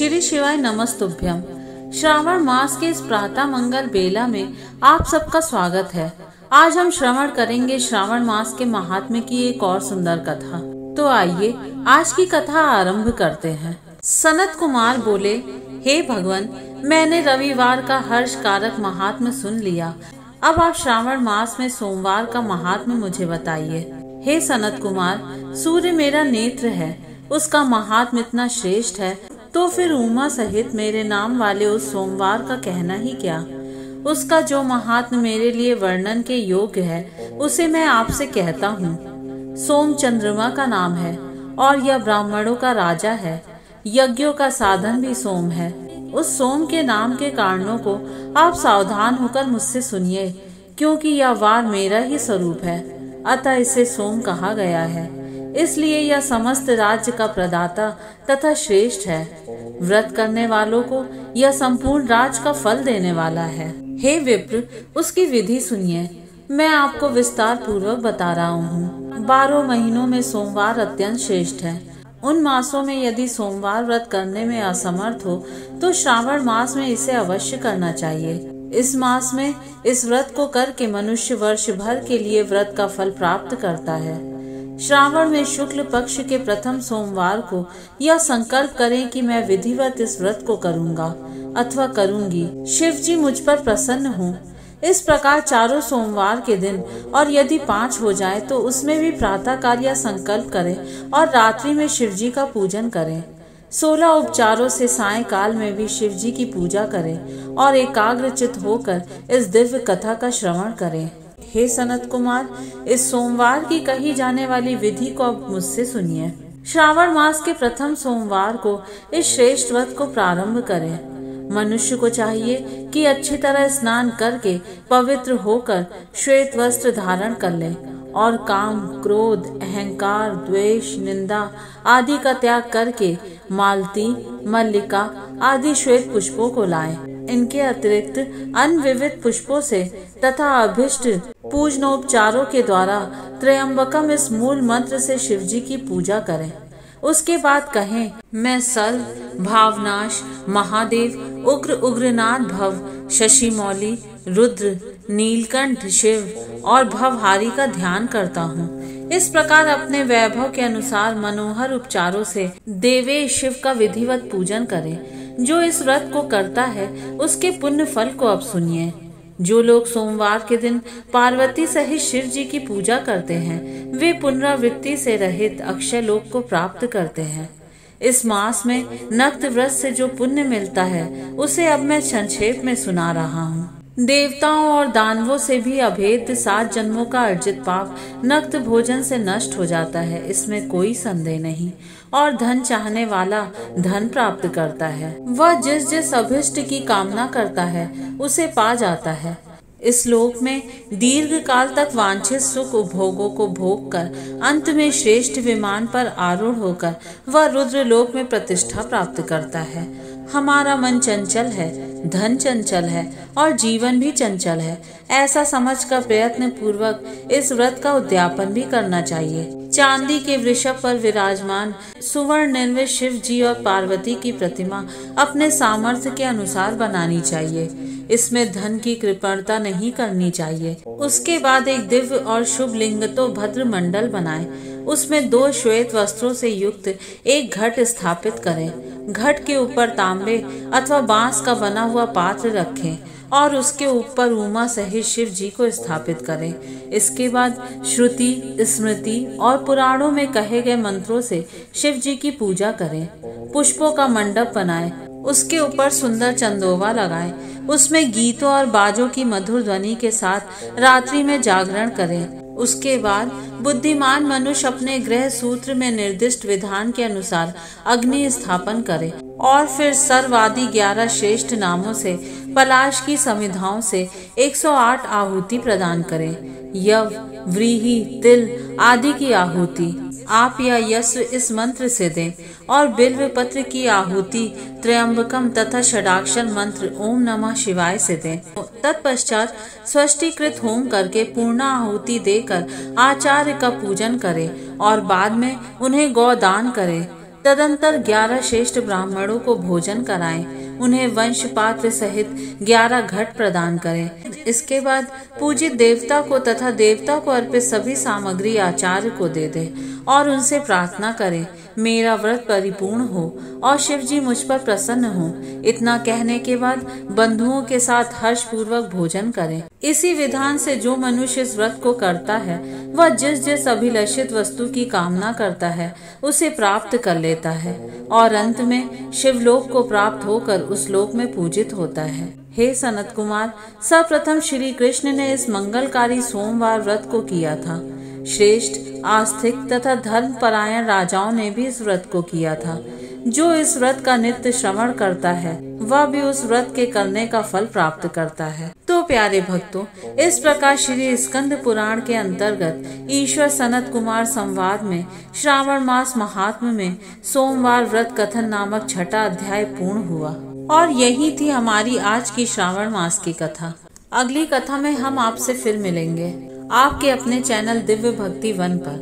श्री शिवाय नमस्तुभ्यम। श्रावण मास के इस प्रातः मंगल बेला में आप सबका स्वागत है। आज हम श्रवण करेंगे श्रावण मास के महात्म्य की एक और सुंदर कथा। तो आइए आज की कथा आरंभ करते हैं। सनत कुमार बोले, हे भगवान, मैंने रविवार का हर्ष कारक महात्म्य सुन लिया। अब आप श्रावण मास में सोमवार का महात्म्य मुझे बताइए। हे सनत कुमार, सूर्य मेरा नेत्र है, उसका महात्म्य इतना श्रेष्ठ है, तो फिर उमा सहित मेरे नाम वाले उस सोमवार का कहना ही क्या। उसका जो महात्म्य मेरे लिए वर्णन के योग्य है, उसे मैं आपसे कहता हूँ। सोम चंद्रमा का नाम है और यह ब्राह्मणों का राजा है। यज्ञों का साधन भी सोम है। उस सोम के नाम के कारणों को आप सावधान होकर मुझसे सुनिए, क्योंकि यह वार मेरा ही स्वरूप है, अतः इसे सोम कहा गया है। इसलिए यह समस्त राज्य का प्रदाता तथा श्रेष्ठ है। व्रत करने वालों को यह संपूर्ण राज्य का फल देने वाला है। हे विप्र, उसकी विधि सुनिए। मैं आपको विस्तार पूर्वक बता रहा हूँ। 12 महीनों में सोमवार अत्यंत श्रेष्ठ है। उन मासों में यदि सोमवार व्रत करने में असमर्थ हो तो श्रावण मास में इसे अवश्य करना चाहिए। इस मास में इस व्रत को करके मनुष्य वर्ष भर के लिए व्रत का फल प्राप्त करता है। श्रावण में शुक्ल पक्ष के प्रथम सोमवार को यह संकल्प करें कि मैं विधिवत इस व्रत को करूंगा अथवा करूंगी। शिव जी मुझ पर प्रसन्न हो। इस प्रकार चारों सोमवार के दिन, और यदि 5 हो जाए तो उसमें भी प्रातः काल यह संकल्प करें और रात्रि में शिव जी का पूजन करें। 16 उपचारों से सायंकाल में भी शिव जी की पूजा करें और एकाग्रचित होकर इस दिव्य कथा का श्रवण करें। हे सनत कुमार, इस सोमवार की कही जाने वाली विधि को अब मुझसे सुनिए। श्रावण मास के प्रथम सोमवार को इस श्रेष्ठ व्रत को प्रारंभ करें। मनुष्य को चाहिए कि अच्छी तरह स्नान करके पवित्र होकर श्वेत वस्त्र धारण कर ले और काम, क्रोध, अहंकार, द्वेष, निंदा आदि का त्याग करके मालती, मल्लिका आदि श्वेत पुष्पों को लाएं। इनके अतिरिक्त अन्य विविध पुष्पों से तथा अभिष्ट पूजनोपचारों के द्वारा त्रयंबकम इस मूल मंत्र से शिव जी की पूजा करें। उसके बाद कहें, मैं सर्व भावनाश महादेव उग्र उग्रनाथ भव शशि मौली रुद्र नीलकंठ शिव और भवहारी का ध्यान करता हूँ। इस प्रकार अपने वैभव के अनुसार मनोहर उपचारों से देवेश शिव का विधिवत पूजन करें। जो इस व्रत को करता है उसके पुण्य फल को अब सुनिए। जो लोग सोमवार के दिन पार्वती सहित शिव जी की पूजा करते हैं, वे पुनरावृत्ति से रहित अक्षय लोक को प्राप्त करते हैं। इस मास में नक्त व्रत से जो पुण्य मिलता है उसे अब मैं संक्षेप में सुना रहा हूँ। देवताओं और दानवों से भी अभेद्य 7 जन्मों का अर्जित पाप नक्त भोजन से नष्ट हो जाता है, इसमें कोई संदेह नहीं। और धन चाहने वाला धन प्राप्त करता है। वह जिस जिस अभिष्ट की कामना करता है उसे पा जाता है। इस लोक में दीर्घ काल तक वांछित सुख उपभोगों को भोग कर अंत में श्रेष्ठ विमान पर आरूढ़ होकर वह रुद्र लोक में प्रतिष्ठा प्राप्त करता है। हमारा मन चंचल है, धन चंचल है और जीवन भी चंचल है, ऐसा समझकर प्रयत्न पूर्वक इस व्रत का उद्यापन भी करना चाहिए। चांदी के वृषभ पर विराजमान सुवर्ण निर्मित शिव जी और पार्वती की प्रतिमा अपने सामर्थ्य के अनुसार बनानी चाहिए। इसमें धन की कृपणता नहीं करनी चाहिए। उसके बाद एक दिव्य और शुभ लिंग तो भद्र मंडल बनाएं। उसमें 2 श्वेत वस्त्रों से युक्त एक घट स्थापित करें। घट के ऊपर तांबे अथवा बांस का बना हुआ पात्र रखें और उसके ऊपर उमा सहित शिव जी को स्थापित करें। इसके बाद श्रुति, स्मृति और पुराणों में कहे गए मंत्रों से शिव जी की पूजा करें। पुष्पों का मंडप बनाएं, उसके ऊपर सुंदर चंदोवा लगाएं। उसमें गीतों और बाजों की मधुर ध्वनि के साथ रात्रि में जागरण करें। उसके बाद बुद्धिमान मनुष्य अपने गृह सूत्र में निर्दिष्ट विधान के अनुसार अग्नि स्थापन करे और फिर सर्वादि 11 श्रेष्ठ नामों से पलाश की समिधाओं से 108 आहुति प्रदान करें। यव, व्रीहि, तिल आदि की आहुति आप या यस्व इस मंत्र से दें और बिल्व पत्र की आहुति त्रयंबकम तथा षडाक्षर मंत्र ओम नमः शिवाय से दें। तत्पश्चात स्वष्टिकृत होम करके पूर्ण आहुति देकर आचार्य का पूजन करें और बाद में उन्हें गौदान करें। तदंतर 11 श्रेष्ठ ब्राह्मणों को भोजन कराएं, उन्हें वंश पात्र सहित 11 घट प्रदान करें। इसके बाद पूजित देवता को तथा देवता को अर्पित सभी सामग्री आचार्य को दे दे और उनसे प्रार्थना करें, मेरा व्रत परिपूर्ण हो और शिव जी मुझ पर प्रसन्न हो। इतना कहने के बाद बंधुओं के साथ हर्ष पूर्वक भोजन करें। इसी विधान से जो मनुष्य इस व्रत को करता है वह जिस जिस अभिलषित वस्तु की कामना करता है उसे प्राप्त कर लेता है और अंत में शिवलोक को प्राप्त होकर उस लोक में पूजित होता है। हे सनत कुमार, सर्वप्रथम श्री कृष्ण ने इस मंगलकारी सोमवार व्रत को किया था। श्रेष्ठ, आस्तिक तथा धर्मपरायण राजाओं ने भी इस व्रत को किया था। जो इस व्रत का नित्य श्रवण करता है वह भी उस व्रत के करने का फल प्राप्त करता है। तो प्यारे भक्तों, इस प्रकार श्री स्कंद पुराण के अंतर्गत ईश्वर सनत कुमार संवाद में श्रावण मास महात्म्य में सोमवार व्रत कथन नामक छठा अध्याय पूर्ण हुआ। और यही थी हमारी आज की श्रावण मास की कथा। अगली कथा में हम आपसे फिर मिलेंगे आपके अपने चैनल दिव्य भक्ति वन पर।